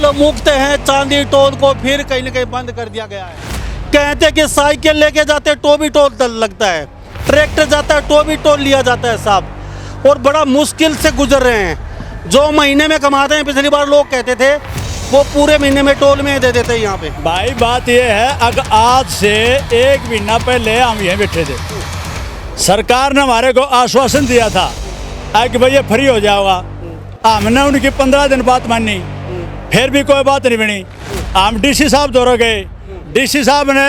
Toll मुक्त है, चांदी टोल को फिर कहीं न कहीं बंद कर दिया गया है। कहते कि साइकिल लेके जाते तो भी टोल लगता है, ट्रैक्टर जाता है तो भी टोल लिया जाता है साहब, और बड़ा मुश्किल से गुजर रहे हैं। जो महीने में कमाते हैं, पिछली बार लोग कहते थे वो पूरे महीने में टोल में दे देते हैं यहाँ पे। भाई बात ये है, अगर आज से 1 महीना पहले हम यहीं बैठे थे, सरकार ने हमारे को आश्वासन दिया था कि भाई ये फ्री हो जाएगा। हमने उनकी 15 दिन बात मानी, फिर भी कोई बात नहीं बनी। हम डीसी साहब दौरा गए, डीसी साहब ने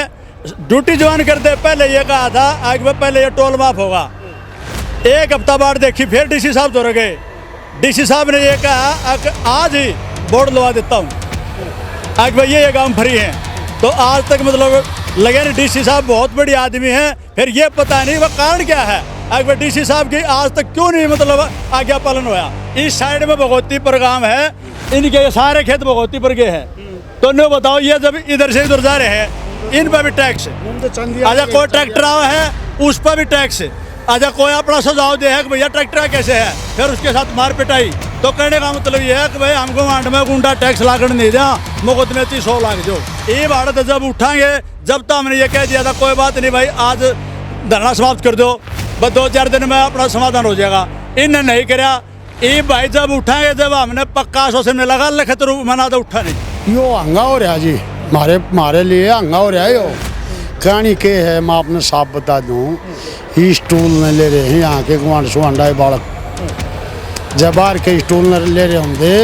ड्यूटी ज्वाइन करते पहले ये कहा था कि पहले ये टोल माफ होगा। 1 हफ्ता बाद देखी, फिर डीसी साहब दौरा गए, डीसी साहब ने ये कहा कि आज ही बोर्ड लगा देता हूँ कि भाई ये काम फ्री है। तो आज तक मतलब लगे नहीं, डीसी साहब बहुत बड़ी आदमी हैं, फिर ये पता नहीं वह कारण क्या है कि डीसी साहब की आज तक क्यों नहीं मतलब आज्ञा पालन हुआ। इस साइड में भगवतीपुर गांव है, इनके सारे खेत भगवतीपुर के हैं। तो नहीं बताओ, ये जब इधर से उधर जा रहे हैं इन पर भी टैक्स, अच्छा कोई ट्रैक्टर आया है उस पर भी टैक्स, अच्छा कोई अपना सुझाव दे है कि भैया ट्रैक्टर कैसे है, फिर उसके साथ मार पिटाई। तो कहने का मतलब ये है कि भाई हमको वांड में गुंडा टैक्स लागण नहीं दिया, मुकदमे 100 लाख जो ये भारत जब उठाएंगे, जब तक हमने ये कह दिया था कोई बात नहीं भाई आज धरना समाप्त कर दो, बस 2-4 दिन में अपना समाधान हो जाएगा, इन्हें नहीं कराया। ये भाई जब उठाएंगे, जब हमने पक्का आश्वासन में लगा लिखित रूप मना तो उठा नहीं। यो हंगा हो रहा जी, हमारे लिए हंगा हो रहा है। यो कहानी के है, मैं आपने साफ बता दूं, ये स्टूल न ले रहे हैं यहाँ के गुआंढ सुआंडा बालक, जब बाहर के स्टूल न ले रहे होंगे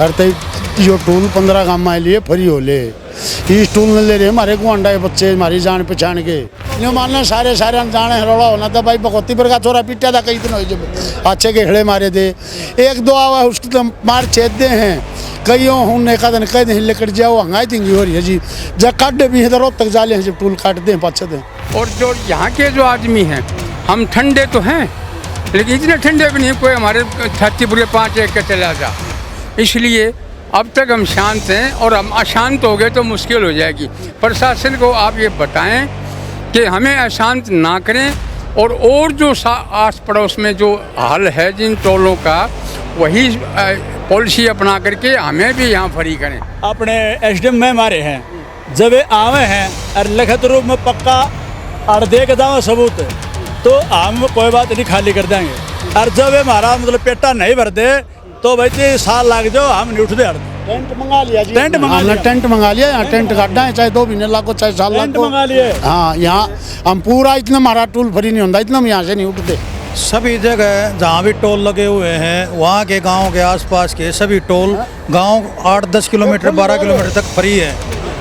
अरे यो टूल 15 गाँव में लिए फ्री हो ले, ये स्टूल न ले रहे हमारे गुआंढा के बच्चे, हमारी जान पहचान के जो मानना सारे अनजाने रोड़ा होना था। भाई भगवतीपुर का छोरा पीटा था कई दिन हो, जब अच्छे के खड़े मारे थे, 1-2 आवा उसको तो मार छेद दे हैं, कईयों हमने का दिन कई दिन लेकर जाओ हंगाई देंगी हो रही है जी। जब काटे भी है तो रोड तक जाले हैं, जब टूल काटते हैं पछते हैं। और जो यहाँ के जो आदमी हैं, हम ठंडे तो हैं लेकिन इतने ठंडे भी नहीं कोई हमारे छाती पूरे 5 एक के चला जा। इसलिए अब तक हम शांत हैं, और हम अशांत हो गए तो मुश्किल हो जाएगी। प्रशासन को आप ये बताएं कि हमें अशांत ना करें, और जो आस पड़ोस में जो हाल है जिन टोलों का, वही पॉलिसी अपना करके हमें भी यहाँ फ्री करें। अपने एसडीएम में हमारे हैं, जब ये आवे हैं और लिखित रूप में पक्का और दे के दावा सबूत, तो हम कोई बात नहीं खाली कर देंगे। और जब हमारा मतलब पेटा नहीं भर दे तो भाई 3 साल लग जाओ, हम नहीं उठते। टेंट मंगा लिया जी, टेंट मंगा लिया, टेंट मंगा लिया, यहाँ टेंट काटना है, चाहे 2 महीने लागो चाहे साल लागो, मंगा लिए। हाँ, यहाँ हम पूरा इतना हमारा टूल फ्री नहीं होता, इतना हम यहाँ से नहीं उठते। सभी जगह जहाँ भी टोल लगे हुए हैं, वहाँ के गांव के आसपास के सभी टोल गांव 8-10 किलोमीटर 12 किलोमीटर तक फ्री है,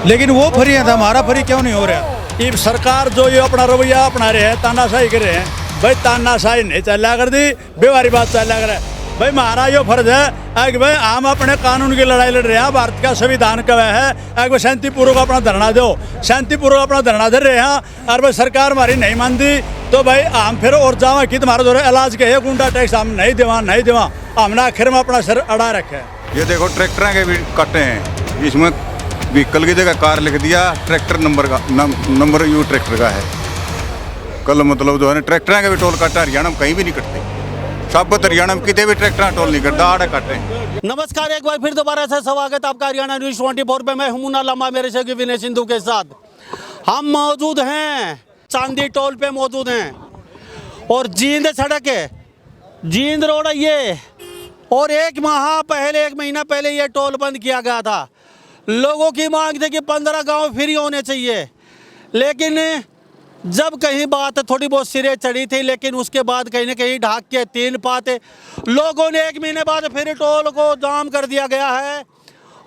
लेकिन वो फ्री है तो हमारा फ्री क्यों नहीं हो रहा। ये सरकार जो ये अपना रवैया अपना रहे हैं, तानाशाही कर रहे हैं, भाई तानाशाही नहीं चला कर दी, बेवारी बात चला कर भाई। हमारा यो फर्ज है कि भाई हम अपने कानून की लड़ाई लड़ रहे हैं, भारत का संविधान का है कि शांतिपूर्वक अपना धरना दो, शांतिपूर्वक अपना धरना दे रहे हैं। और भाई सरकार हमारी नहीं मानती तो भाई हम फिर और जावा कि तुम्हारे द्वारा इलाज के है गुंडा टैक्स हम नहीं देवा, हमने आखिर में अपना सर अड़ा रखे है। ये देखो ट्रैक्टर के भी कटे हैं, इसमें व्हीकल की जगह कार लिख दिया, ट्रैक्टर नंबर यू ट्रैक्टर का है। कल मतलब जो है ना ट्रैक्टर के भी टोल काटा, हरियाणा में कहीं भी नहीं कटते, सब हरियाणा में कितने भी ट्रैक्टर टोल नहीं करता, आड़े काटे। नमस्कार, एक बार फिर दोबारा से स्वागत आपका हरियाणा न्यूज़ 24 पे। मैं हुमुना लम्बा, मेरे से विनय सिंधु के साथ हम मौजूद हैं, चांदी टोल पे मौजूद हैं, और जींद सड़क है, जींद रोड है ये। और 1 महीना पहले ये टोल बंद किया गया था। लोगों की मांग थी कि 15 गांव फ्री होने चाहिए, लेकिन जब कहीं बात थोड़ी बहुत सिरे चढ़ी थी, लेकिन उसके बाद कहीं ना कहीं ढाक के 3 पाते लोगों ने 1 महीने बाद फिर टोल को जाम कर दिया गया है।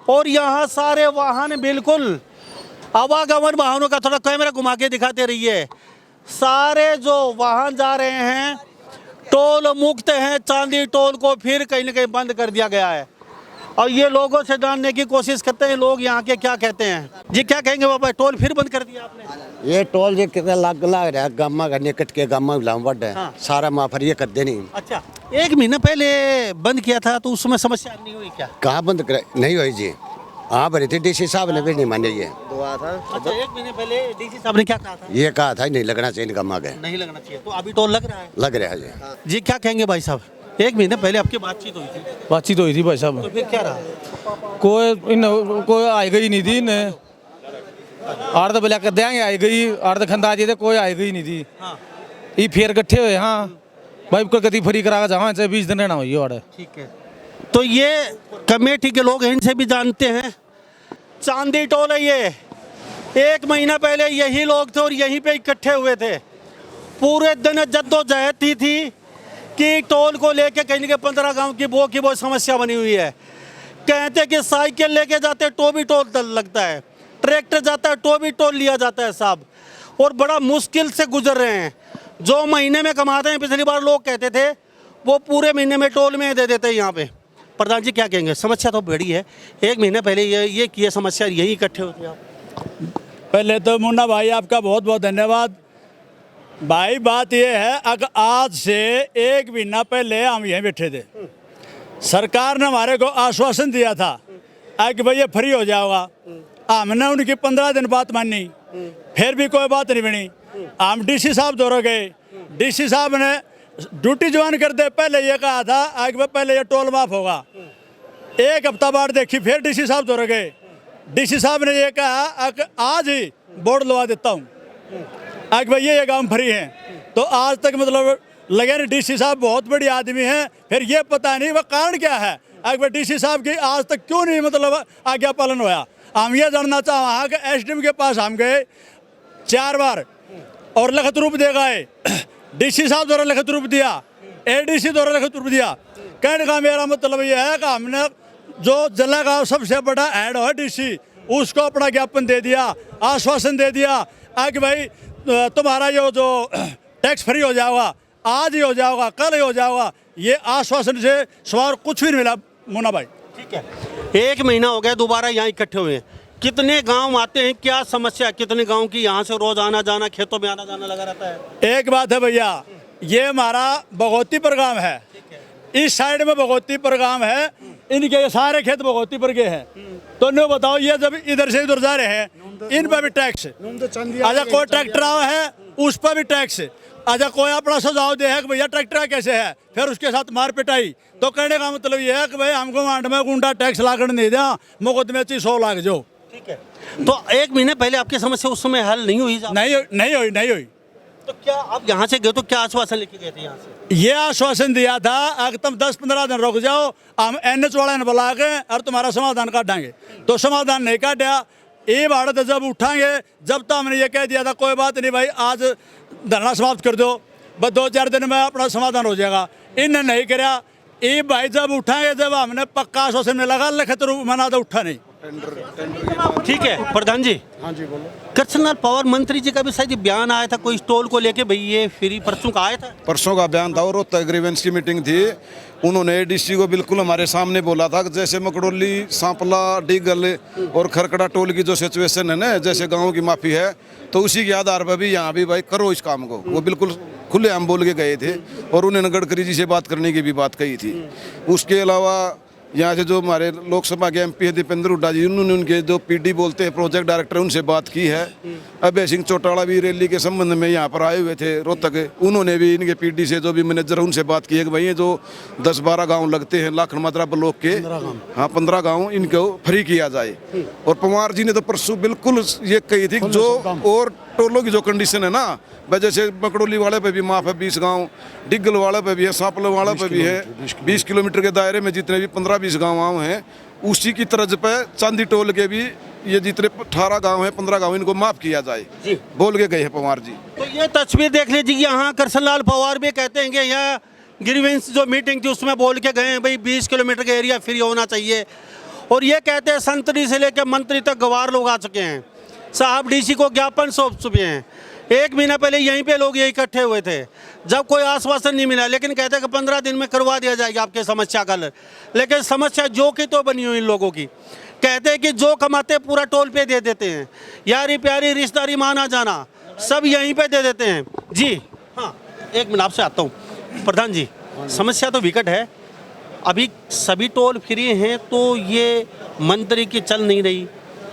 और यहाँ सारे वाहन बिल्कुल आवागमन वाहनों का, थोड़ा कैमरा घुमा के दिखाते रहिए, सारे जो वाहन जा रहे हैं टोल मुक्त हैं, चांदी टोल को फिर कहीं ना कहीं बंद कर दिया गया है। और ये लोगों से जानने की कोशिश करते हैं लोग यहाँ के क्या कहते हैं। जी क्या कहेंगे बाबा, टोल फिर बंद कर दिया आपने? ये टोल जो कितना लग रहा है गामा का निकट के गामा लामवड है, हाँ। सारा माफर ये कर देनी। अच्छा, 1 महीना पहले बंद किया था तो उस समय समस्या नहीं हुई क्या? कहाँ बंद करे नहीं हुई जी, हाँ भरी थी, डीसी साहब ने भी नहीं माने ये। अच्छा, 1 महीने पहले डीसी साहब ने क्या कहा था? ये कहा था नहीं लगना चाहिए इनका मांग है, नहीं लगना चाहिए, तो अभी टोल लग रहा है? लग रहा है जी। जी क्या कहेंगे भाई साहब? एक महीने पहले आपकी बातचीत हुई थी, बातचीत हुई थी भाई तो साहब, फिर क्या रहा? कोई आएगा ही नहीं थी इन्हें, आड़ बलिया कर देंगे आई गई, आड़ खंदा जी कोई आएगा ही नहीं थी। हाँ ये फिर इकट्ठे हुए, हाँ भाई को गति फ्री करा जहाँ चाहे 20 दिन रहना हुई और ठीक है। तो ये कमेटी के लोग हैं, इनसे भी जानते हैं। चांदी टोल है ये, एक महीना पहले यही लोग थे और यहीं पे इकट्ठे हुए थे। पूरे दिन जद्दोजहद थी कि टोल को लेके कहीं के 15 गांव की वो समस्या बनी हुई है। कहते कि साइकिल लेके जाते तो भी टोल लगता है, ट्रैक्टर जाता है तो भी टोल लिया जाता है साहब, और बड़ा मुश्किल से गुजर रहे हैं। जो महीने में कमाते हैं, पिछली बार लोग कहते थे वो पूरे महीने में टोल में दे देते हैं यहाँ पे। प्रधान जी क्या कहेंगे? समस्या तो बड़ी है, एक महीने पहले ये समस्या यही इकट्ठे होती है। पहले तो मुन्ना भाई आपका बहुत बहुत धन्यवाद भाई। बात यह है, अगर आज से एक महीना पहले हम यहीं बैठे थे, सरकार ने हमारे को आश्वासन दिया था कि भाई ये फ्री हो जाएगा। हमने उनकी 15 दिन बात मानी, फिर भी कोई बात नहीं बनी। हम डीसी साहब दौरा गए, डीसी साहब ने ड्यूटी ज्वाइन करते पहले ये कहा था कि पहले ये टोल माफ होगा। एक हफ्ता बाद देखी, फिर डीसी साहब दौरा गए, डीसी साहब ने ये कहा कि आज ही बोर्ड लगा देता हूँ कि भाई ये काम फ्री हैं। तो आज तक मतलब लगे नहीं, डीसी साहब बहुत बड़ी आदमी हैं, फिर ये पता नहीं वह कारण क्या है कि भाई डीसी साहब की आज तक क्यों नहीं मतलब आज्ञा पालन हुआ। हम ये जानना चाह कि एसडीएम के पास हम गए 4 बार और लिखित रूप दे गए, डीसी साहब द्वारा लिखित रूप दिया, एडीसी द्वारा लिखित रूप दिया। कहने का मेरा मतलब ये है कि हमने जो जिला का सबसे बड़ा हेड है डीसी, उसको अपना ज्ञापन दे दिया, आश्वासन दे दिया कि भाई तुम्हारा ये जो टैक्स फ्री हो जाएगा, आज ही हो जाएगा, कल ही हो जाएगा। ये आश्वासन से सवार कुछ भी नहीं मिला मुन्ना भाई। ठीक है, एक महीना हो गया दोबारा यहाँ इकट्ठे हुए हैं। कितने गांव आते हैं, क्या समस्या, कितने गांव की यहाँ से रोज आना जाना, खेतों में आना जाना लगा रहता है? एक बात है भैया, ये हमारा भगवतीपुर गांव है, इस साइड में भगवतीपुर गांव है, इनके सारे खेत भगवतीपुर के हैं। तो नहीं बताओ, ये जब इधर से उधर जा रहे हैं, इन पर भी टैक्स, अच्छा कोई ट्रैक्टर आया है उस पर भी टैक्स, अच्छा कोई अपना सुझाव दे है कि भैया ट्रैक्टर कैसे है, फिर उसके साथ मार पिटाई। तो कहने का मतलब ये है कि भाई हमको मांड में गुंडा टैक्स लागण नहीं दिया, मुकदमे 100 लाख जो। ठीक है, तो एक महीने पहले आपकी समस्या उस समय हल नहीं हुई? नहीं हुई। तो क्या आप यहाँ से गए तो क्या आश्वासन लेके गए थे यहाँ से? ये आश्वासन दिया था अगर तुम 10-15 दिन रुक जाओ, हम NH वाले ने बुला के और तुम्हारा समाधान काटेंगे। तो समाधान नहीं काटा, ये भारत जब उठाएंगे, जब तक हमने ये कह दिया था कोई बात नहीं भाई आज धरना समाप्त कर दो, बस 2-4 दिन में अपना समाधान हो जाएगा, इन्हें नहीं करा। ये भाई जब उठाएंगे, जब हमने पक्का आश्वासन में लगा लिखित रूप मना तो उठा नहीं। ठीक है प्रधान जी। हाँ जी बोलो। कृष्णलाल पवार मंत्री जी का भी शायद बयान आया था कोई टोल को लेके, भाई ये फ्री परसों का आया था? परसों का बयान था और रोहतक ग्रीवेंस की मीटिंग थी। उन्होंने डीसी को बिल्कुल हमारे सामने बोला था कि जैसे मकड़ोली, सांपला, डीगल और खरकड़ा टोल की जो सिचुएशन है ना, जैसे गाँव की माफी है, तो उसी के आधार पर भी यहाँ भी भाई करो इस काम को। वो बिल्कुल खुले हम बोल के गए थे और उन्होंने गडकरी जी से बात करने की भी बात कही थी। उसके अलावा यहाँ से जो हमारे लोकसभा के MP है दीपेंद्र हुड्डा जी, उन्होंने उनके जो PD बोलते हैं प्रोजेक्ट डायरेक्टर, उनसे बात की है। अभय सिंह चौटाला भी रैली के संबंध में यहाँ पर आए हुए थे रोहतक, उन्होंने भी इनके PD से जो भी मैनेजर उनसे बात की है कि भाई ये जो 10-12 गांव लगते हैं लाखन मात्रा ब्लॉक के, हाँ 15 गांव इनको फ्री किया जाए। और पवार जी ने तो परसों बिल्कुल ये कही थी जो और टोलों की जो कंडीशन है ना, जैसे मकड़ोली वाले पे भी माफ है 20 गांव, डिग्गल वाले पे भी है, सांपल वाले पे भी है, 20 किलोमीटर के दायरे में जितने भी 15-20 गाँव हैं, उसी की तर्ज पे चांदी टोल के भी ये जितने 18 गांव हैं, 15 गांव, इनको माफ किया जाए बोल के गए हैं पवार जी। तो ये तस्वीर देख लीजिए, यहाँ कृष्णलाल पवार भी कहते हैं कि यहाँ ग्रीवेंस जो मीटिंग थी उसमें बोल के गए हैं भाई 20 किलोमीटर का एरिया फ्री होना चाहिए। और ये कहते हैं संतरी से लेकर मंत्री तक गवार लोग आ चुके हैं साहब, डीसी को ज्ञापन सौंप चुके हैं। एक महीना पहले यहीं पे लोग ये इकट्ठे हुए थे, जब कोई आश्वासन नहीं मिला, लेकिन कहते हैं कि 15 दिन में करवा दिया जाएगा आपके समस्या का हल। लेकिन समस्या जो की तो बनी हुई इन लोगों की, कहते हैं कि जो कमाते पूरा टोल पे दे देते हैं, यारी प्यारी रिश्तेदारी माना जाना सब यहीं पे दे देते हैं जी। हाँ एक मिनट आपसे आता हूँ प्रधान जी, समस्या तो विकट है, अभी सभी टोल फ्री हैं तो ये मंत्री की चल नहीं रही,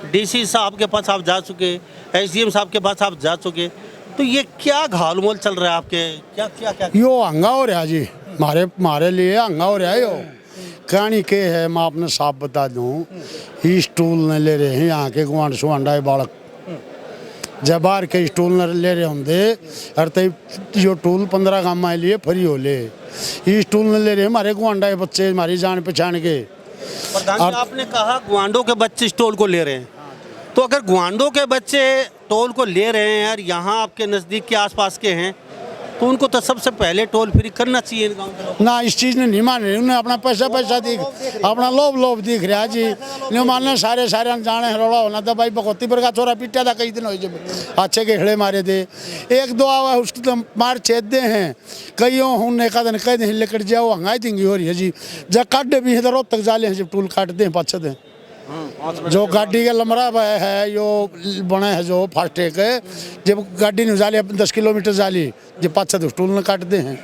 डीसी साहब के पास आप जा चुके, एसडीएम साहब के पास आप जा चुके, तो ये क्या घालमोल चल रहा है आपके, क्या क्या क्या? यो हंगा हो रहा जी, मारे लिए हंगा हो रहा है यो कहानी के है मैं आपने साफ बता दूं ये स्टूल न ले रहे हैं यहाँ के गुआंढ सुआंडा बालक जब बाहर के स्टूल न ले रहे होंगे अरे जो टूल 15 गाँव में लिए फ्री हो ले ये स्टूल न ले रहे हमारे गुआंढा बच्चे हमारी जान पहचान के। प्रधान जी, आपने कहा गुआंडों के बच्चे टोल को ले रहे हैं, तो अगर गुआंडों के बच्चे टोल को ले रहे हैं और यहाँ आपके नज़दीक के आसपास के हैं तो उनको तो सबसे पहले टोल फ्री करना चाहिए गाँव के लोग। ना इस चीज़ ने नहीं मान रहे उन्हें अपना पैसा दिख अपना लोभ दिख रहा जी नहीं मानना सारे जाने रोड़ा होना था भाई भगवती पर का छोरा पीटा था कई दिन हो जब अच्छे के खड़े मारे थे एक दो आवा उसको तो मार छेद दे हैं कईयों उन्हें का दिन कह दें लेकर जाओ हंगाई देंगी हो रही है जी जब काटे भी है तो रोड तक जाले हैं जब टूल काटते हैं पाछे दें जो गाड़ी का लमरा है यो बने है जो फास्टैग है जब गाड़ी नहीं जाली 10 किलोमीटर जाली जब पाँच से टूल न काटते हैं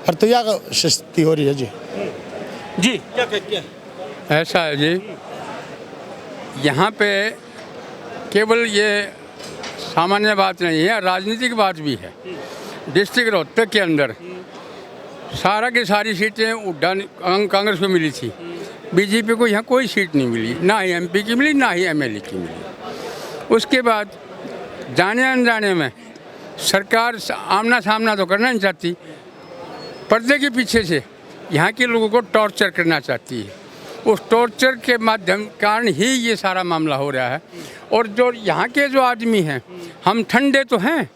और तो यह सस्ती हो रही है जी। जी क्या ऐसा है जी, यहाँ पे केवल ये सामान्य बात नहीं है, राजनीतिक बात भी है। डिस्ट्रिक्ट रोहतक के अंदर सारा की सारी सीटें उड्डयन कांग्रेस को मिली थी, बीजेपी को यहाँ कोई सीट नहीं मिली, ना ही एमपी की मिली ना ही एमएलए की मिली। उसके बाद जाने अनजाने में सरकार आमना सामना तो करना नहीं चाहती, पर्दे के पीछे से यहाँ के लोगों को टॉर्चर करना चाहती है। उस टॉर्चर के माध्यम कारण ही ये सारा मामला हो रहा है। और जो यहाँ के जो आदमी हैं, हम ठंडे तो हैं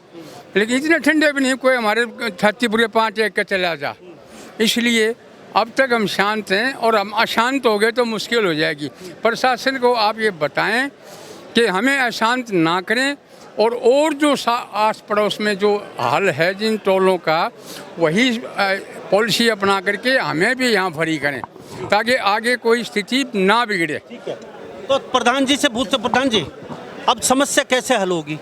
लेकिन इतने ठंडे भी नहीं कोई हमारे छाती पूरे 5 एक के चला जा। इसलिए अब तक हम शांत हैं और हम अशांत हो गए तो मुश्किल हो जाएगी। प्रशासन को आप ये बताएं कि हमें अशांत ना करें और जो आस पड़ोस में जो हाल है जिन टोलों का वही पॉलिसी अपना करके हमें भी यहाँ फ्री करें ताकि आगे कोई स्थिति ना बिगड़े। ठीक है, तो प्रधान जी से पूछते, प्रधान जी अब समस्या कैसे हल होगी?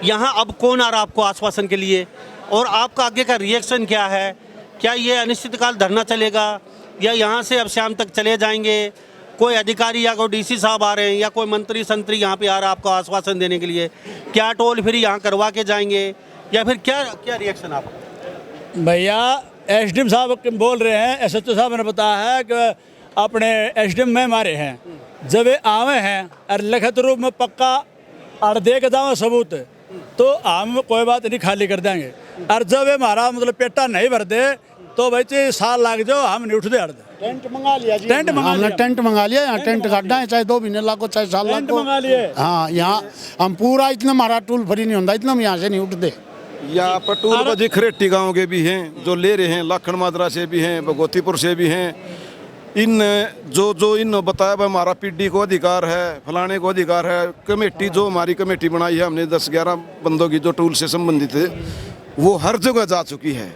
यहाँ अब कौन आ रहा आपको आश्वासन के लिए और आपका आगे का रिएक्शन क्या है? क्या ये अनिश्चितकाल धरना चलेगा या यहाँ से अब शाम तक चले जाएंगे? कोई अधिकारी या कोई डीसी साहब आ रहे हैं या कोई मंत्री संतरी यहाँ पे आ रहा है आपको आश्वासन देने के लिए? क्या टोल फ्री यहाँ करवा के जाएंगे या फिर क्या रिएक्शन आपका? भैया एसडीएम साहब बोल रहे हैं, एसएचओ साहब ने बताया है कि अपने एसडीएम में मारे हैं, जब ये आवे हैं और लिखित रूप में पक्का और दे के जाओ सबूत तो हम कोई बात नहीं खाली कर देंगे। और जब ये हमारा मतलब पेटा नहीं भर दे तो भाई साल लाग जाओ हम नहीं उठते हर टेंट मंगा लिया जी, टेंट मंगा लिया। टेंट मंगा लिया, यहाँ टेंट काटना है चाहे 2 महीने लागो चाहे साल टेंट लागो। मंगा लिए। हाँ यहाँ हम पूरा इतना हमारा टूल फ्री नहीं होता, इतना हम यहाँ से नहीं उठते। यहाँ पर टूल बजी खरेटी गाँव के भी हैं जो ले रहे हैं, लाखन मादरा से भी हैं, भगवतीपुर से भी हैं। इन जो इन बताया भाई हमारा पीडी को अधिकार है, फलाने को अधिकार है। कमेटी जो हमारी कमेटी बनाई है हमने 10-11 बंदों की जो टूल से संबंधित है वो हर जगह जा चुकी है।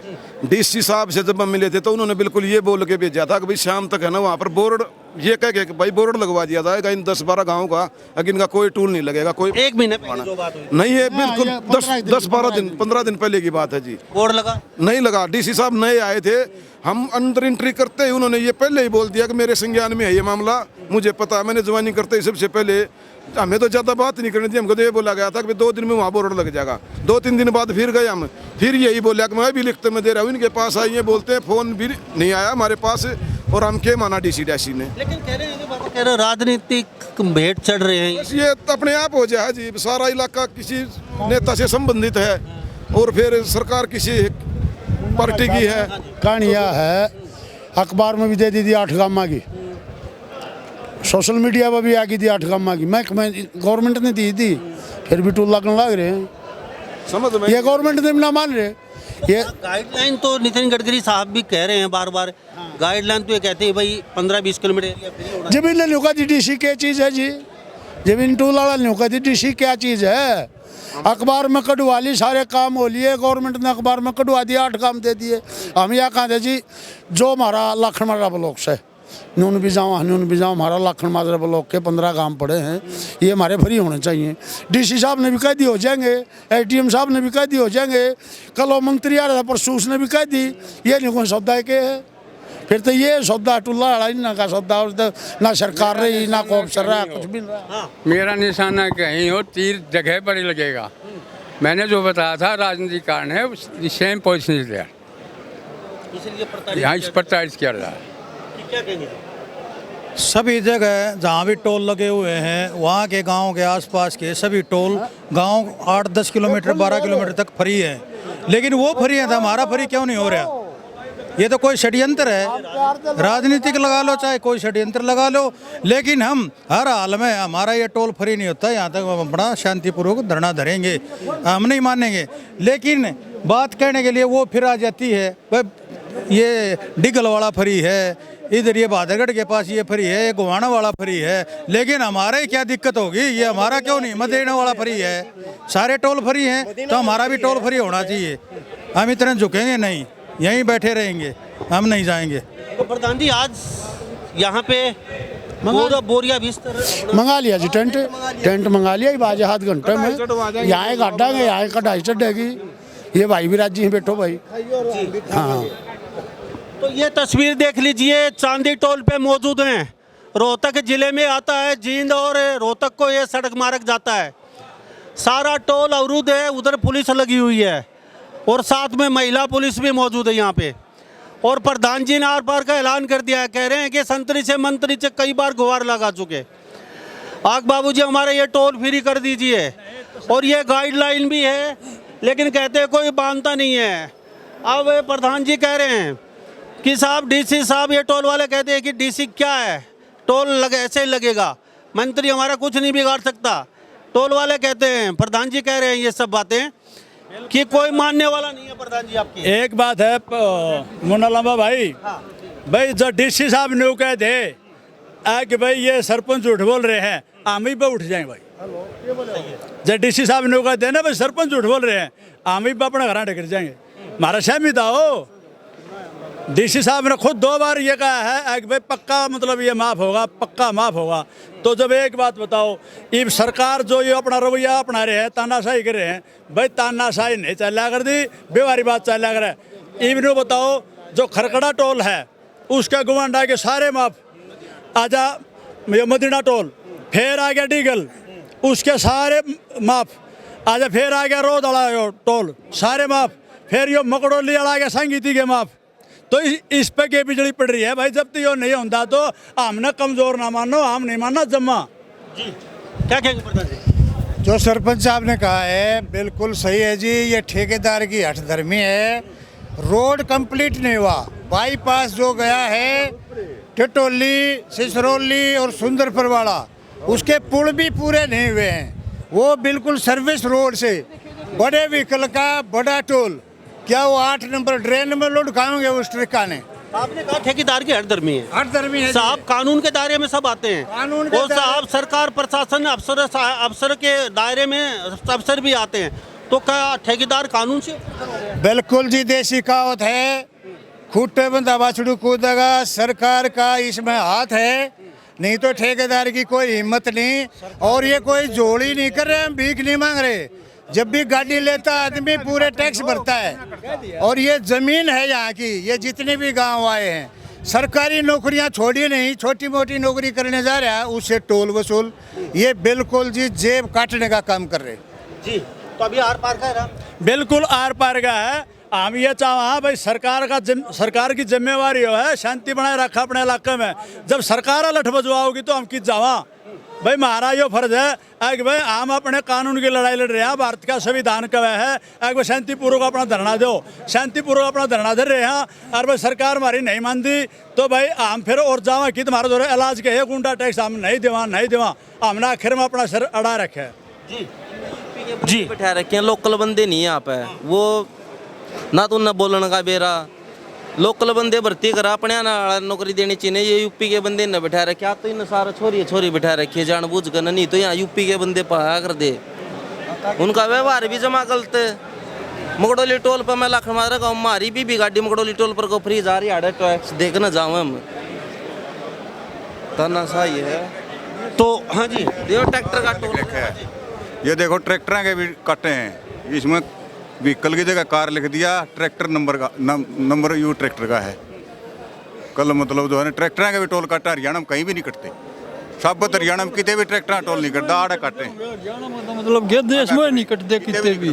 डीसी साहब से जब हम मिले थे तो उन्होंने बिल्कुल ये बोल के भेजा था कि भाई शाम तक है ना वहाँ पर बोर्ड ये कह के भाई बोर्ड लगवा दिया जाएगा इन 10-12 गाँव का, लेकिन इनका कोई टूल नहीं लगेगा। कोई 1 महीने पहले जो बात हुई हाँ, थी। ये नहीं है, बिल्कुल 15 दिन पहले की बात है जी। बोर्ड लगा नहीं लगा, डीसी साहब नए आए थे, हम अंदर एंट्री करते ही उन्होंने ये पहले ही बोल दिया कि मेरे संज्ञान में है ये मामला, मुझे पता है, मैंने ज्वाइनिंग करते ही सबसे पहले हमें तो ज़्यादा बात नहीं करनी थी। हमको तो ये बोला गया था कि 2 दिन में वहाँ बोर्ड लग जाएगा। 2-3 दिन बाद फिर गए हम, फिर यही बोला कि मैं भी लिखते में दे रहा हूँ, इनके पास आइए बोलते हैं, फ़ोन भी नहीं आया हमारे पास और हम क्या माना डीसी ने। लेकिन कह रहे हैं कि बाबा कह रहे राजनीतिक भेंट चढ़ रहे हैं। बस ये अपने आप हो जाए जी, सारा इलाका किसी नेता से संबंधित है और फिर सरकार किसी पार्टी की है। कहानी यह है अखबार में भी दे दी थी 8 गामा की, सोशल मीडिया पर भी आ गई थी 8 गामा की, मैं गवर्नमेंट ने दी थी, फिर भी टूल लगने लग रहे हैं। समझ में ये गवर्नमेंट ने ना मान रहे। ये गाइडलाइन तो नितिन गडकरी साहब भी कह रहे हैं बार गाइडलाइन तो ये कहते हैं भाई 15-20 किलोमीटर एरिया फ्री होना। जमीन ने नुका दी डीसी क्या चीज़ है जी, जमीन टूल वाला नुका दी डीसी क्या चीज़ है? अखबार में कटवा ली, सारे काम हो लिए, गवर्नमेंट ने अखबार में कटवा दिया, 8 काम दे दिए। हम यहाँ कहाँ थे जी, जो हमारा लाखन माजरा ब्लॉक से नून भी जाओ हमारा लाखन माजरा ब्लॉक के 15 काम पड़े हैं, ये हमारे फ्री होने चाहिए। डीसी साहब ने भी कह दी हो जाएंगे, एटीएम साहब ने भी कह दी हो जाएंगे, कल वो मंत्री आ रहा था परसों उसने भी कह दी, ये नहीं कोई सौदा के है। फिर तो ये सौदा टुल्ला ना का सौदा, और तो ना सरकार रही ना कोई अफसर रहा, कुछ भी नहीं रहा। मेरा निशाना कहीं हो, तीर जगह पर ही लगेगा। मैंने जो बताया था राजनीतिक कारण है, सेम पोजिशन इज देयर। इसलिए यहाँ इस पर टाइल्स किया रहा है। क्या कहेंगे? सभी जगह जहाँ भी टोल लगे हुए हैं वहाँ के गांव के आसपास के सभी टोल गांव 8-10 किलोमीटर 12 किलोमीटर तक फ्री है, लेकिन वो फ्री है तो हमारा फ्री क्यों नहीं हो रहा? ये तो कोई षड्यंत्र है, राजनीतिक लगा लो चाहे कोई षड्यंत्र लगा लो, लेकिन हम हर हाल में हमारा ये टोल फ्री नहीं होता। यहाँ तक हम बड़ा शांतिपूर्वक धरना धरेंगे, हम नहीं मानेंगे। लेकिन बात कहने के लिए वो फिर आ जाती है, भाई ये डिगल वाला फ्री है, इधर ये बहादुरगढ़ के पास ये फ्री है, ये गोवाना वाला फ्री है, लेकिन हमारे क्या दिक्कत होगी? ये हमारा क्यों नहीं? मदेना वाला फ्री है, सारे टोल फ्री हैं तो हमारा भी टोल फ्री होना चाहिए। हम इतने झुकेंगे नहीं, यहीं बैठे रहेंगे, हम नहीं जाएंगे। तो प्रधान जी आज यहाँ पे पूरा बोरिया बिस्तर मंगा लिया जी, टेंट मंगा लिया, आज हाथ घंटे में यहाँ काटेंगे, यहाँ कढ़ाई चढ़ेगी। ये भाई भी राजी हैं, बैठो भाई। हाँ, तो ये तस्वीर देख लीजिए, चांदी टोल पे मौजूद हैं। रोहतक जिले में आता है जींद और रोहतक को ये सड़क मार्ग जाता है। सारा टोल अवरुद्ध है, उधर पुलिस लगी हुई है और साथ में महिला पुलिस भी मौजूद है यहाँ पे। और प्रधान जी ने आर पार का ऐलान कर दिया है, कह रहे हैं कि संतरी से मंत्री से कई बार गुहार लगा चुके, आग बाबूजी हमारा ये टोल फ्री कर दीजिए। और ये गाइडलाइन भी है, लेकिन कहते हैं कोई मानता नहीं है। अब प्रधान जी कह रहे हैं कि साहब डीसी साहब, ये टोल वाले कहते हैं कि डीसी क्या है, टोल लगे ऐसे ही लगेगा, मंत्री हमारा कुछ नहीं बिगाड़ सकता। टोल वाले कहते हैं, प्रधान जी कह रहे हैं ये सब बातें कि कोई मानने वाला नहीं है। प्रधान जी आपकी एक बात है मुन्ना लंबा भाई, भाई जो डीसी साहब ने कह दे कि भाई ये सरपंच झूठ बोल रहे हैं, हम ही पे उठ जाएं भाई। जब डीसी साहब ने कह दे ना भाई सरपंच झूठ बोल रहे हैं, हम ही पे अपना घर ढकर जाएंगे। हमारा सहमित हो, डीसी साहब ने खुद 2 बार ये कहा है कि भाई पक्का मतलब ये माफ़ होगा, पक्का माफ़ होगा। तो जब एक बात बताओ, ये सरकार जो ये अपना रवैया अपना रहे हैं, तानाशाही कर रहे हैं, भाई तानाशाही नहीं चला कर दी, बेवारी बात चला कर। इवन बताओ जो खरकड़ा टोल है उसका गुवांडा के सारे माफ़, आजा ये मदीना टोल, फिर आ गया डीगल उसके सारे माफ़, आजा फिर आ गया रोद वाला टोल सारे माफ़, फिर यो मकड़ोली वाला आ गया संगीती के माफ़। तो इस पे के बिजली पड़ रही है भाई। जब तक यो नहीं होता तो हमने कमजोर ना मानो, हम नहीं मानना जम्मा जी। क्या कहेंगे प्रधान जी? जो सरपंच साहब ने कहा है बिल्कुल सही है जी। ये ठेकेदार की हठधर्मी है। रोड कंप्लीट नहीं हुआ, बाईपास जो गया है टिटोली, सिसरौली और सुंदरपुर वाला, उसके पुल भी पूरे नहीं हुए हैं। वो बिल्कुल सर्विस रोड से बड़े व्हीकल का बड़ा टोल, क्या वो 8 नंबर ड्रेन में लोड खाएंगे उस ट्रक ने? आपने कहा ठेकेदार की हठधर्मी है। हठधर्मी है साहब, कानून के दायरे में सब आते हैं। कानून के और साहब सरकार प्रशासन अफसर के दायरे में अफसर भी आते हैं, तो क्या ठेकेदार कानून से? बिल्कुल जी, देसी कहावत है, खूटे बंदा बाछड़ू कूदेगा। सरकार का इसमें हाथ है, नहीं तो ठेकेदार की कोई हिम्मत नहीं। और ये कोई जोड़ी नहीं कर रहे, हम भीख नहीं मांग रहे। जब भी गाड़ी लेता आदमी पूरे टैक्स भरता है। और ये जमीन है यहाँ की, ये जितने भी गांव आए हैं सरकारी नौकरियां छोड़ी नहीं, छोटी मोटी नौकरी करने जा रहा है, उससे टोल वसूल। ये बिल्कुल जी जेब काटने का काम कर रहे जी। तो अभी आर पार का है, बिल्कुल आर पार का है। हम ये चाह भाई सरकार की जिम्मेवारी है शांति बनाए रखा अपने इलाके में। जब सरकार लठ बजवाओगी तो हम किस जावा भाई। हमारा यो फर्ज है कि भाई हम अपने कानून की लड़ाई लड़ रहे हैं। भारत का संविधान कह है कि भाई शांतिपूर्वक अपना धरना दो, शांतिपूर्वक अपना धरना दे रहे हैं। और भाई सरकार हमारी नहीं मानती तो भाई हम फिर और जावा कि तुम्हारा जो इलाज के है गुंडा टैक्स हम नहीं देवा। हमने आखिर में अपना सिर अड़ा रखे है जी। बैठा रखे हैं, लोकल बंदे नहीं यहाँ पे, वो ना तो न बोलने का बेरा। लोकल बंदे भर्ती करा, अपने नौकरी देनी चाहिए। ये यूपी के बंदे न बैठा रखे, तो इन सारा छोरी बैठा रखी है जानबूझ कर, नहीं तो यहाँ यूपी के बंदे पढ़ा कर दे। उनका व्यवहार भी जमा गलत है। मकड़ोली टोल पर मैं लाख मार रखा हूँ, हमारी भी गाड़ी मकड़ोली टोल पर को फ्री जा रही है, टैक्स देख न जाऊँ हम, तना सही है। तो हाँ जी, देखो ट्रैक्टर का टोल है, ये देखो ट्रैक्टर के भी कटे हैं, इसमें व्हीकल की जगह कार लिख दिया, ट्रैक्टर नंबर यू ट्रैक्टर का है। कल मतलब जो है ना ट्रैक्टर के भी टोल काटा, हरियाणा में कहीं भी नहीं कटते। साबत हरियाणा में कितने भी ट्रैक्टर टोल नहीं करता आड़ा काटे मतलब के देश में नहीं कटते कितने भी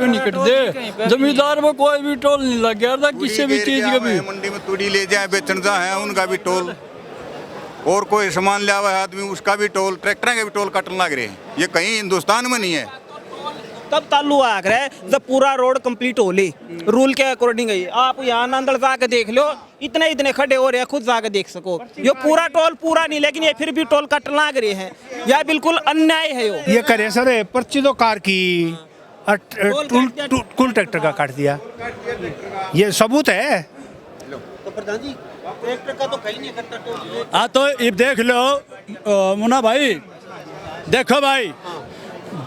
नहीं कटते जमींदार में कोई भी टोल नहीं लग गया था किसी भी चीज का भी। मंडी में तूड़ी ले जाए बेचन जा है उनका भी टोल, और कोई सामान ले आवा है आदमी उसका भी टोल, ट्रैक्टर के भी टोल कटने लग रहे हैं। ये कहीं हिंदुस्तान में नहीं है। तब तालु आ रहा है जब पूरा रोड कंप्लीट हो ली रूल के अकॉर्डिंग है। आप यहाँ अंदर जाके देख लो, इतने इतने खड़े हो रहे हैं, खुद जाके देख सको। ये पूरा टोल पूरा नहीं, लेकिन ये फिर भी टोल कट लग रहे हैं। यह बिल्कुल अन्याय है। ये करे सर पर्ची तो कार की कुल ट्रैक्टर का काट दिया, ये सबूत है। तो प्रधान जी ट्रैक्टर का तो कहीं नहीं कटता टोल। हाँ तो ये देख लो मुन्ना भाई, देखो भाई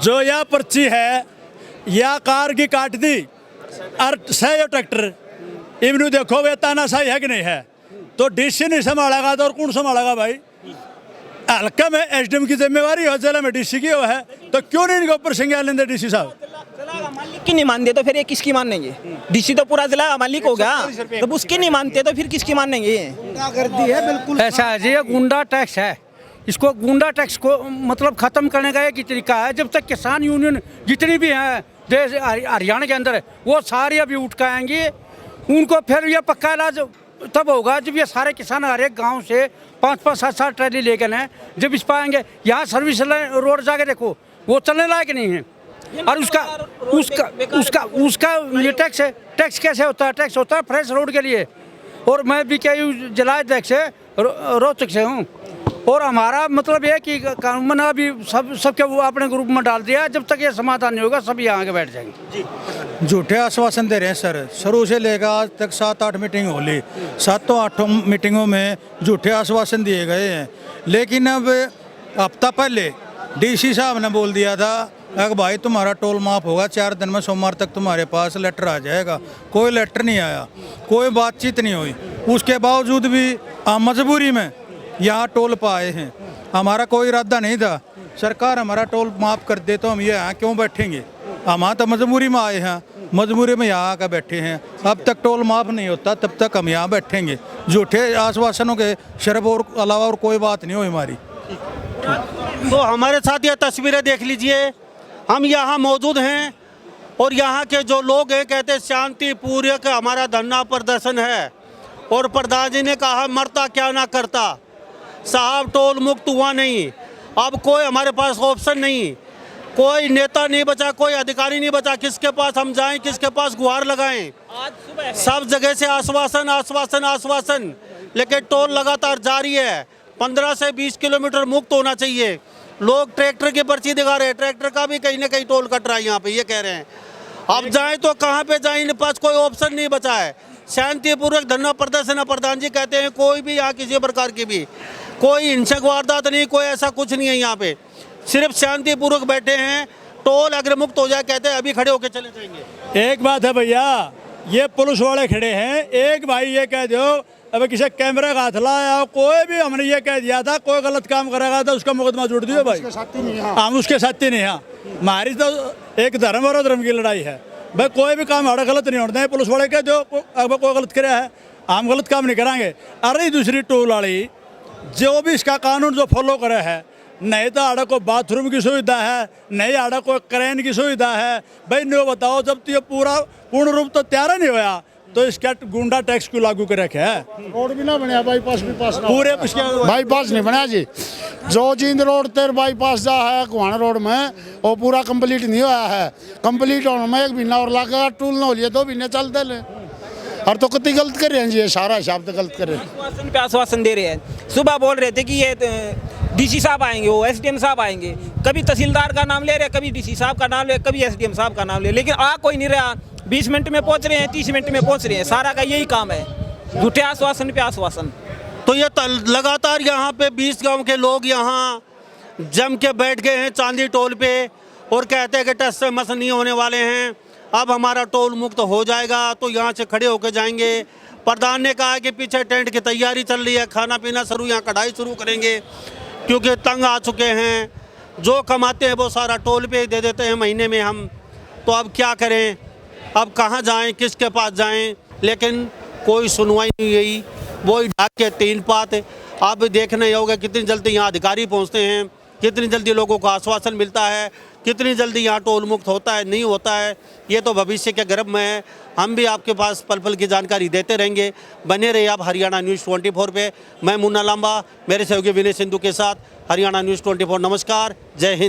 जो यह पर्ची है या कार की काट दी और सही ट्रैक्टर इमनू देखो वे तानाशाही है कि नहीं है। तो डीसी नहीं संभालेगा तो और कौन संभालेगा भाई। हल्का में एसडीएम की जिम्मेवारी हो, जिला में डीसी की हो है, तो क्यों नहीं इनके ऊपर संज्ञान लेंगे डीसी साहब। मालिक की नहीं मानते तो फिर ये किसकी मानेंगे। डीसी तो पूरा जिला मालिक हो गया, तो उसकी नहीं मानते तो फिर किसकी मानेंगे। है बिल्कुल ऐसा है जी, ये गुंडा टैक्स है। इसको गुंडा टैक्स को मतलब खत्म करने का एक ही तरीका है। जब तक किसान यूनियन जितनी भी हैं देश हरियाणा के अंदर वो सारी अभी उठ के आएंगी, उनको फिर ये पक्का इलाज तब होगा जब ये सारे किसान हर एक गाँव से 5-5, 7-7 ट्रैली लेकर हैं जब इस पाएंगे। यहाँ सर्विस रोड जाके देखो वो चलने लायक नहीं है। और उसका ये टैक्स है। टैक्स कैसे होता है? टैक्स होता है फ्रेश रोड के लिए। और मैं भी क्या जिला अध्यक्ष से रोहतक से हूँ, और हमारा मतलब ये कि कानून अभी सबके वो अपने ग्रुप में डाल दिया। जब तक ये समाधान नहीं होगा सब यहाँ के बैठ जाएंगे। झूठे आश्वासन दे रहे हैं सर, शुरू से लेकर आज तक 7-8 मीटिंग हो ली, 7-8 मीटिंगों में झूठे आश्वासन दिए गए हैं। लेकिन अब हफ्ता पहले डीसी साहब ने बोल दिया था अगर भाई तुम्हारा टोल माफ़ होगा 4 दिन में, सोमवार तक तुम्हारे पास लेटर आ जाएगा। कोई लेटर नहीं आया, कोई बातचीत नहीं हुई। उसके बावजूद भी हम मजबूरी में यहाँ टोल पाए हैं। हमारा कोई इरादा नहीं था सरकार हमारा टोल माफ़ कर दे तो हम ये यहाँ क्यों बैठेंगे। हम तो मजबूरी में आए हैं, मजबूरी में यहाँ आकर बैठे हैं। अब तक टोल माफ़ नहीं होता तब तक हम यहाँ बैठेंगे। झूठे आश्वासनों के शर्फ और अलावा और कोई बात नहीं हुई हमारी। तो हमारे साथ ये तस्वीरें देख लीजिए, हम यहाँ मौजूद हैं और यहाँ के जो लोग हैं कहते हैं शांतिपूर्वक हमारा धरना प्रदर्शन है। और प्रधान जी ने कहा मरता क्या ना करता, साहब टोल मुक्त हुआ नहीं। अब कोई हमारे पास ऑप्शन नहीं, कोई नेता नहीं बचा, कोई अधिकारी नहीं बचा। किसके पास हम जाएं, किसके पास गुहार लगाएं। सब जगह से आश्वासन आश्वासन आश्वासन, लेकिन टोल लगातार जारी है। 15 से 20 किलोमीटर मुक्त होना चाहिए। लोग ट्रैक्टर की पर्ची दिखा रहे हैं, ट्रैक्टर का भी कहीं ना कहीं टोल कट रहा है यहाँ पे, ये कह रहे हैं। अब जाएं तो कहाँ पे जाएं, इनके पास कोई ऑप्शन नहीं बचा है। शांतिपूर्वक धरना प्रदर्शन है। प्रधान जी कहते हैं कोई भी यहाँ किसी प्रकार की भी कोई हिंसक वारदात नहीं, कोई ऐसा कुछ नहीं है। यहाँ पे सिर्फ शांतिपूर्वक बैठे हैं। टोल अगर मुक्त हो जाए कहते हैं अभी खड़े होकर चले जाएंगे। एक बात है भैया, ये पुलिस वाले खड़े हैं, एक भाई ये कह दो अब किसी कैमरे का हाथ लाया, कोई भी हमने ये कह दिया था कोई गलत काम करेगा तो उसका मुकदमा जोड़ दियो भाई। हम उसके साथ ही नहीं हैं। हमारी तो एक धर्म और धर्म की लड़ाई है भाई। कोई भी काम हमारा गलत नहीं होता है। पुलिस वाले कह दो अब कोई गलत करे है, हम गलत काम नहीं कराएंगे। अरे दूसरी टोल वाली जो भी इसका कानून जो फॉलो करे है, नहीं तो आड़ा को बाथरूम की सुविधा है, नहीं आड़ा को क्रेन की सुविधा है भाई। नो बताओ जब तो ये पूर्ण रूप तो तैयार नहीं होया तो इसका गुंडा टैक्स को लागू कर रखे है। रोड भी ना बनया, बाईपास भी पास ना पूरे बाईपास नहीं बना जी। जो जींद रोड तेर बाईपास जा है गुहाना रोड में वो पूरा कंप्लीट नहीं हुआ है। कंप्लीट होने में 1 महीना और लगेगा। टूल न हो लिए 2 महीने चलते ले। और तो कितनी गलत कर रहे हैं जी, सारा हिसाब तो गलत कर रहे हैं। आश्वासन पे आश्वासन दे रहे हैं। सुबह बोल रहे थे कि ये डीसी साहब आएंगे, वो एसडीएम साहब आएंगे। कभी तहसीलदार का नाम ले रहे, कभी डीसी साहब का नाम ले, कभी एसडीएम साहब का नाम ले, लेकिन आ कोई नहीं रहा। 20 मिनट में पहुंच रहे हैं, 30 मिनट में पहुंच रहे हैं। सारा का यही काम है, झूठे आश्वासन पे आश्वासन। तो ये लगातार यहाँ पे 20 गांव के लोग यहाँ जम के बैठ गए हैं चांदी टोल पे और कहते हैं कि टस से मस नहीं होने वाले हैं। अब हमारा टोल मुक्त हो जाएगा तो यहाँ से खड़े होकर जाएंगे। प्रधान ने कहा कि पीछे टेंट की तैयारी चल रही है, खाना पीना शुरू, यहाँ कढ़ाई शुरू करेंगे क्योंकि तंग आ चुके हैं। जो कमाते हैं वो सारा टोल पे दे देते हैं महीने में हम। तो अब क्या करें, अब कहाँ जाएं, किसके पास जाएं। लेकिन कोई सुनवाई नहीं हुई, वही ढाक के 3 पात। आप देखने होगा कितनी जल्दी यहाँ अधिकारी पहुँचते हैं, कितनी जल्दी लोगों को आश्वासन मिलता है, कितनी जल्दी यहाँ टोल मुक्त होता है, नहीं होता है, ये तो भविष्य के गर्भ में है। हम भी आपके पास पल पल की जानकारी देते रहेंगे। बने रहिए आप हरियाणा न्यूज़ 24 पे। मैं मुन्ना लांबा मेरे सहयोगी विनय सिंधु के साथ, हरियाणा न्यूज़ 24। नमस्कार, जय हिंद।